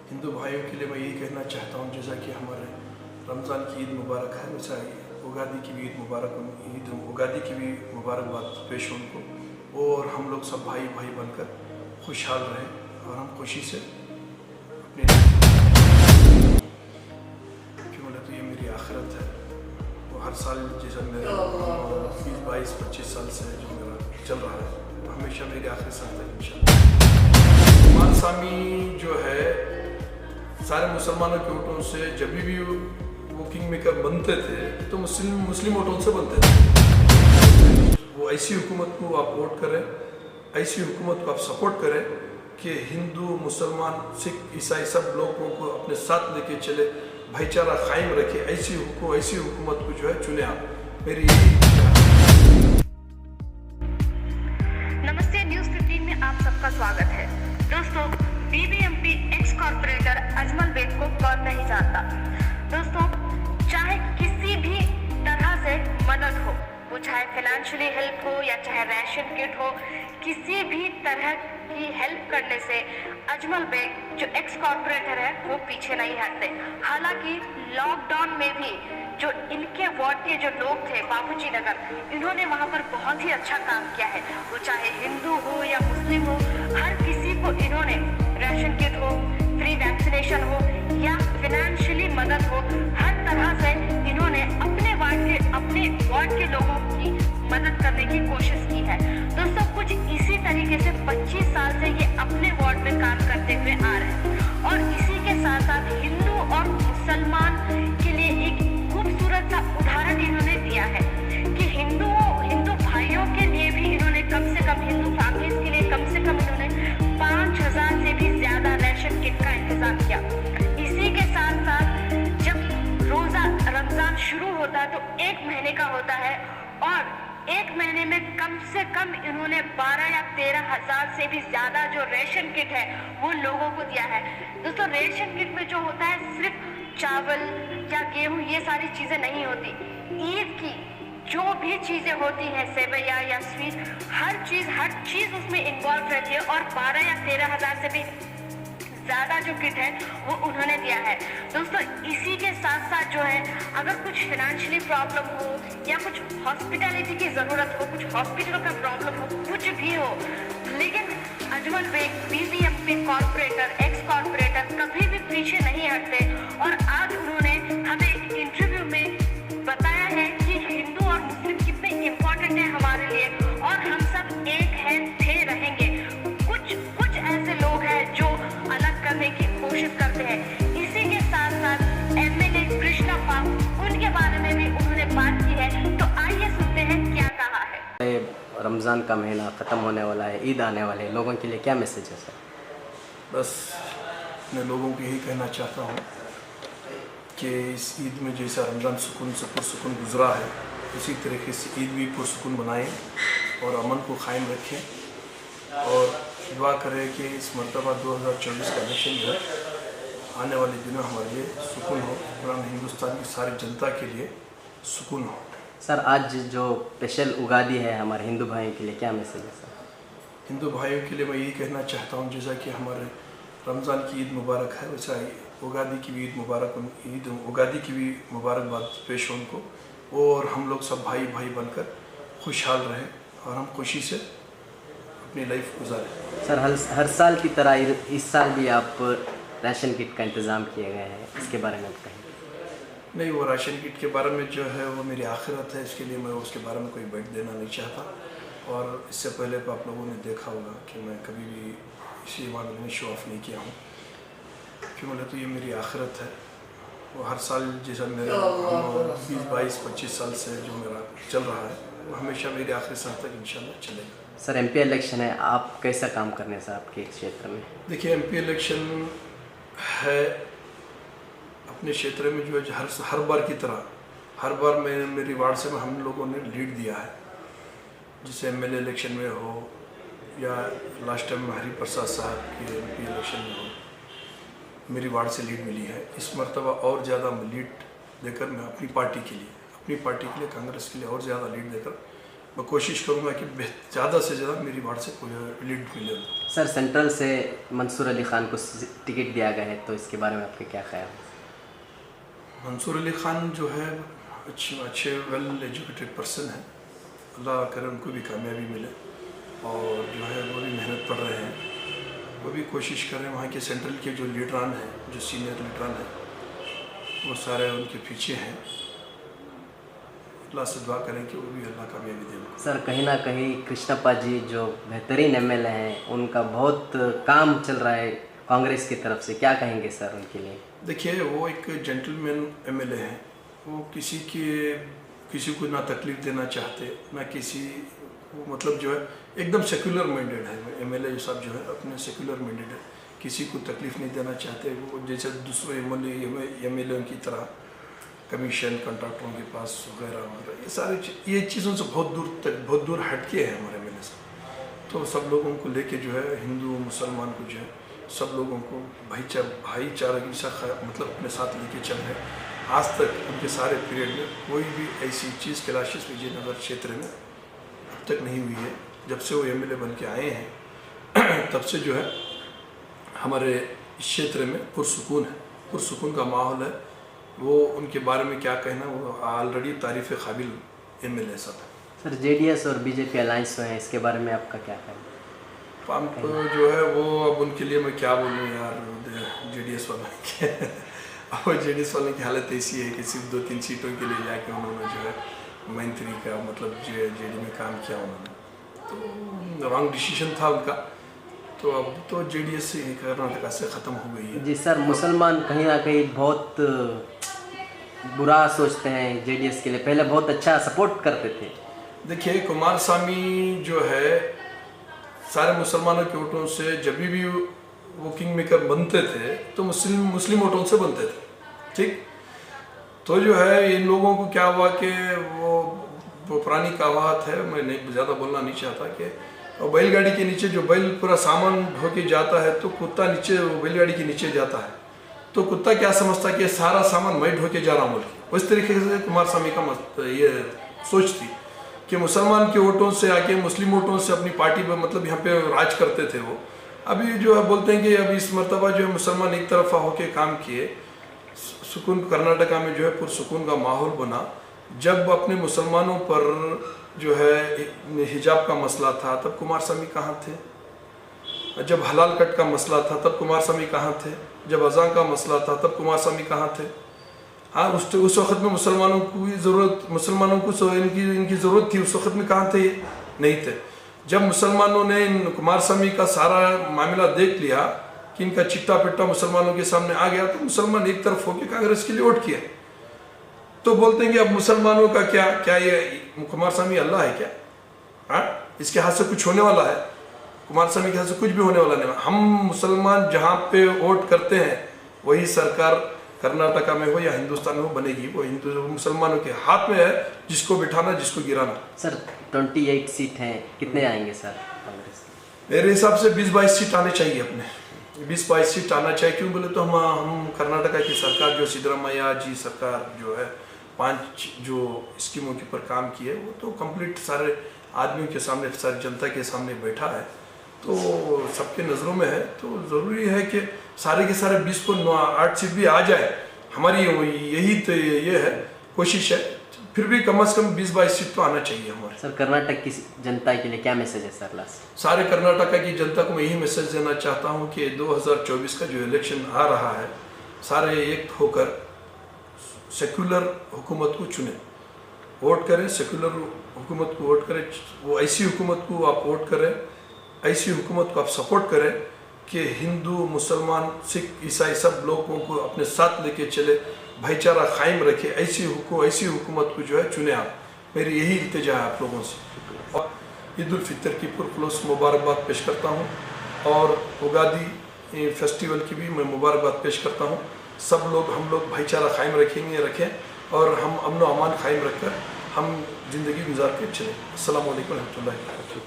हिंदू भाइयों के लिए मैं यही कहना चाहता हूँ, जैसा कि हमारे रमज़ान की ईद मुबारक है, वैसा उगादी की भी ईद उगादी की भी मुबारकबाद पेश हो उनको, और हम लोग सब भाई भाई बनकर खुशहाल रहें और हम खुशी से अपने क्यों बोले तो ये मेरी आखिरत है। वो हर साल जैसा मेरा 20-22-25 साल से जो मेरा चल रहा है, हमेशा मेरी आखिरी साल तक इंशाअल्लाह। कुमार स्वामी जो है सारे मुसलमानों के वोटों से जब भी वो किंग मेकर बनते थे तो मुस्लिम वोटों से बनते थे। वो ऐसी हुकूमत को आप वोट करें, ऐसी हुकूमत को आप सपोर्ट करें कि हिंदू मुसलमान सिख ईसाई सब लोगों को अपने साथ लेके चले, भाईचारा कायम रखे। ऐसी हुकूमत को जो है चुने आप। मेरी नमस्ते, न्यूज़ 15 में आप सबका स्वागत है। दोस्तों, BBMP ex corporator Ajmal Baig को कौन नहीं जानता। दोस्तों, चाहे किसी भी तरह से मदद हो, वो चाहे फाइनेंशियली हेल्प हो या चाहे राशन किट हो, किसी भी तरह की हेल्प करने से अजमल बेग जो एक्स कॉर्पोरेटर है वो पीछे नहीं हटते। हालांकि लॉकडाउन में भी जो इनके वार्ड के जो लोग थे बाबूजी नगर, इन्होंने वहां पर बहुत ही अच्छा काम किया है। वो चाहे हिंदू हो या मुस्लिम हो, हर किसी को इन्होंने राशन किट हो, फ्री वैक्सीनेशन हो या फाइनेंशियली मदद हो, हर तरह से इन्होंने अपने वार्ड के लोगों की मदद करने की कोशिश की है। दोस्तों, कुछ इसी तरीके से 25 साल से ये अपने वार्ड में काम करते हुए आ रहे हैं और इसी के साथ साथ हिंदू और मुसलमान के लिए एक खूबसूरत सा उदाहरण इन्होंने दिया है कि हिंदू भाइयों के लिए भी इन्होंने कम से कम, हिंदू फैमिलीज के लिए कम से कम इन्होंने 5000 से भी ज्यादा राशन किट का इंतजाम किया। इसी के साथ साथ जब रोजा रमजान शुरू होता है तो 1 महीने का होता है और 1 महीने में कम से कम इन्होंने 12 या 13 हजार से भी ज्यादा जो राशन किट है वो लोगों को दिया है। दोस्तों, राशन किट में जो होता है सिर्फ चावल या गेहूं ये सारी चीजें नहीं होती। ईद की जो भी चीजें होती हैं, सेवैया या स्वीट, हर चीज उसमें इन्वॉल्व रहती है और 12 या 13 हजार से भी ज्यादा जो किट है वो उन्होंने दिया है। दोस्तों, इसी के साथ साथ जो है अगर कुछ फाइनेंशियली प्रॉब्लम हो या कुछ हॉस्पिटैलिटी की जरूरत हो, कुछ हॉस्पिटल का प्रॉब्लम हो, कुछ भी हो, लेकिन Ajmal Baig BBMP corporator ex corporator कभी भी पीछे नहीं हटते और आज उन्होंने हमें इंटरव्यू में बताया है कि हिंदू और मुस्लिम कितने इम्पोर्टेंट है हमारे लिए और हम सब एक हैं, थे, रहेंगे। कुछ ऐसे लोग हैं जो अलग करने की कोशिश करते हैं। इसी के साथ साथ एमएलए कृष्णप्पा, उनके बारे में भी उन्होंने बात की है, तो आइए सुनते हैं क्या कहा है। रमज़ान का महीना ख़त्म होने वाला है, ईद आने वाले, लोगों के लिए क्या मैसेज है सर? बस मैं लोगों को यही कहना चाहता हूँ कि इस ईद में जैसा रमज़ान सुकून से पुरसुकून गुजरा है, इसी तरीके से ईद भी पुरसुकून बनाएं और अमन को कायम रखें और दुआ करें कि इस मरतबा 2024 का इलेक्शन जो है आने वाले दिनों हमारे लिए सुकून हो, पूरा हिंदुस्तान की सारी जनता के लिए सुकून हो। सर, आज जो स्पेशल उगादी है हमारे हिंदू भाइयों के लिए, क्या मैसेज है सर? हिंदू भाइयों के लिए मैं यही कहना चाहता हूँ, जैसा कि हमारे रमज़ान की ईद मुबारक है, वैसा उगादी की भी उगादी की भी मुबारकबाद पेश हो उनको, और हम लोग सब भाई भाई बनकर खुशहाल रहें और हम खुशी से अपनी लाइफ गुजारें। सर, हर साल की तरह इस साल भी आप राशन किट का इंतज़ाम किए गए हैं, इसके बारे में बताइए। नहीं, वो राशन किट के बारे में जो है वो मेरी आखिरत है, इसके लिए मैं उसके बारे में कोई बैठ देना नहीं चाहता। और इससे पहले तो आप लोगों ने देखा होगा कि मैं कभी भी इसी मामले में शो ऑफ नहीं किया हूँ, क्यों बोले तो ये मेरी आखिरत है। वो हर साल जैसा मेरा 20-22-25 साल से जो मेरा चल रहा है वो हमेशा मेरी आखिरी साल तक इंशाल्लाह चलेगा। सर, एमपी इलेक्शन है, आप कैसा काम करने सर आपके क्षेत्र में? देखिए, एमपी इलेक्शन है, अपने क्षेत्र में जो है हर बार की तरह हर बार मेरी वार्ड से हम लोगों ने लीड दिया है, जिसे एमएलए इलेक्शन में हो या लास्ट टाइम हरिप्रसाद साहब की एमपी इलेक्शन में हो, मेरी वार्ड से लीड मिली है। इस मरतबा और ज़्यादा लीड देकर मैं अपनी पार्टी के लिए कांग्रेस के लिए और ज़्यादा लीड देकर मैं कोशिश करूँगा कि ज़्यादा से ज़्यादा मेरी वार्ड से कोई लीड मिले। सर सेंट्रल से मंसूर अली खान को टिकट दिया गया है, तो इसके बारे में आपके क्या ख्याल है? मंसूर अली खान जो है अच्छे वेल एजुकेटेड पर्सन है, अल्लाह करे उनको भी कामयाबी मिले, और जो है वो भी मेहनत कर रहे हैं, वो भी कोशिश कर रहे हैं। वहाँ के सेंट्रल के जो लीडरान हैं, जो सीनियर लीडरान हैं, वो सारे उनके पीछे हैं। अल्लाह से दुआ करें कि वो भी अल्लाह कामयाबी दे। सर कहीं ना कहीं कृष्णप्पा जी जो बेहतरीन एमएलए हैं, उनका बहुत काम चल रहा है कांग्रेस की तरफ से, क्या कहेंगे सर उनके लिए? देखिए वो एक जेंटलमैन एमएलए हैं, वो किसी को ना तकलीफ देना चाहते, ना किसी वो मतलब जो है एकदम सेक्युलर माइंडेड है। एमएलए साहब जो है अपने सेक्युलर माइंडेड है, किसी को तकलीफ नहीं देना चाहते। वो जैसे दूसरे एमएलए की तरह कमीशन कॉन्ट्रैक्टरों के पास वगैरह ये चीज़ों से बहुत दूर हटके हैं हमारे एमएलए साहब। तो सब लोगों को लेके जो है, हिंदू मुसलमान को जो है, सब लोगों को भाईचारा के साथ मतलब अपने साथ लेके चल रहे हैं। आज तक उनके सारे पीरियड में कोई भी ऐसी चीज़ कैलाश विजयनगर क्षेत्र में अब तक नहीं हुई है। जब से वो एमएलए बन के आए हैं तब से जो है हमारे इस क्षेत्र में पुरसुकून का माहौल है। वो उनके बारे में क्या कहना, वो ऑलरेडी तारीफ़ काबिल एमएलए सब है। सर जेडीएस और बीजेपी अलायंस में है, इसके बारे में आपका क्या कहना? हम जो है वो अब उनके लिए मैं क्या बोलूँ यार, जेडीएस वालों के और जेडीएस वालों की हालत ऐसी है कि सिर्फ 2-3 सीटों के लिए जाके उन्होंने जो है मंत्री का मतलब जेडी में काम किया उन्होंने, तो रॉन्ग डिसीजन था उनका। तो अब तो जेडीएस से कर्नाटक से ख़त्म हो गई है। जी सर, मुसलमान कहीं ना कहीं बहुत बुरा सोचते हैं जेडीएस के लिए, पहले बहुत अच्छा सपोर्ट करते थे। देखिए कुमारस्वामी जो है सारे मुसलमानों के वोटों से जब भी वो किंग मेकर बनते थे तो मुस्लिम वोटों से बनते थे, ठीक। तो जो है इन लोगों को क्या हुआ कि वो पुरानी कहावत है, मैं नहीं ज़्यादा बोलना नहीं चाहता, कि बैलगाड़ी के नीचे जो बैल पूरा सामान ढो के जाता है तो कुत्ता नीचे बैलगाड़ी के नीचे जाता है, तो कुत्ता क्या समझता कि सारा सामान मैं ढो के जा रहा हूँ बोल के। उस तरीके से कुमारस्वामी का ये सोच थी कि मुसलमान के वोटों से आके मुस्लिम वोटों से अपनी पार्टी पर मतलब यहाँ पे राज करते थे वो। अभी जो है बोलते हैं कि अभी इस मरतबा जो है मुसलमान एक तरफा होके काम किए, सुकून कर्नाटका में जो है पुरसुकून का माहौल बना। जब अपने मुसलमानों पर जो है हिजाब का मसला था तब कुमारस्वामी कहाँ थे, जब हलाल कट का मसला था तब कुमारस्वामी कहाँ थे, जब अज़ान का मसला था तब कुमारस्वामी कहाँ थे। हाँ उस वक्त में मुसलमानों को इनकी ज़रूरत थी, उस वक्त में कहाँ थे, नहीं थे। जब मुसलमानों ने इन कुमारस्वामी का सारा मामला देख लिया कि इनका चिट्टा पिट्टा मुसलमानों के सामने आ गया, तो मुसलमान एक तरफ होकर कांग्रेस के लिए वोट किया। तो बोलते हैं कि अब मुसलमानों का क्या ये कुमारस्वामी अल्लाह है क्या? हाँ, इसके हाथ से कुछ होने वाला है? कुमारस्वामी के हाथ से कुछ भी होने वाला नहीं। हम मुसलमान जहाँ पे वोट करते हैं वही सरकार कर्नाटका में हो या हिंदुस्तान में हो बनेगी। वो मुसलमानों के हाथ में है, जिसको बिठाना जिसको गिराना। सर 28 सीट हैं, कितने आएंगे सर कांग्रेस? मेरे हिसाब से 20-22 सीट आने चाहिए, अपने 20-22 सीट आना चाहिए। क्यों बोले तो हम कर्नाटका की सरकार जो सिद्धरामैया जी सरकार जो है 5 जो स्कीमों के ऊपर काम किए, वो तो कंप्लीट सारे आदमियों के सामने, सारी जनता के सामने बैठा है, तो सबके नज़रों में है। तो ज़रूरी है कि सारे के सारे 20 को 8 सीट भी आ जाए। हमारी यही तो ये है, कोशिश है। फिर भी कम से कम 20-22 सीट तो आना चाहिए हमारे। सर कर्नाटक की जनता के लिए क्या मैसेज है सर लास्ट? सारे कर्नाटका की जनता को मैं यही मैसेज देना चाहता हूँ कि 2024 का जो इलेक्शन आ रहा है, सारे एक होकर सेक्युलर हुकूमत को चुने, वोट करें, सेक्युलर हुकूमत को वोट करें। वो ऐसी हुकूमत को आप वोट करें, ऐसी हुकूमत को आप सपोर्ट करें कि हिंदू मुसलमान सिख ईसाई सब लोगों को अपने साथ लेके चले, भाईचारा कायम रखे। ऐसी हुकूमत को जो है चुने आप। मेरी यही इल्तिजा है आप लोगों से। और ईद उल फितर की पुरखुलूस मुबारकबाद पेश करता हूँ, और उगादी फेस्टिवल की भी मैं मुबारकबाद पेश करता हूँ। सब लोग हम लोग भाईचारा कायम रखें और हम अमन व अमान कायम रखकर हम ज़िंदगी गुजार के चलें। अस्सलाम वालेकुम रहमतुल्लाहि व बरकातहू।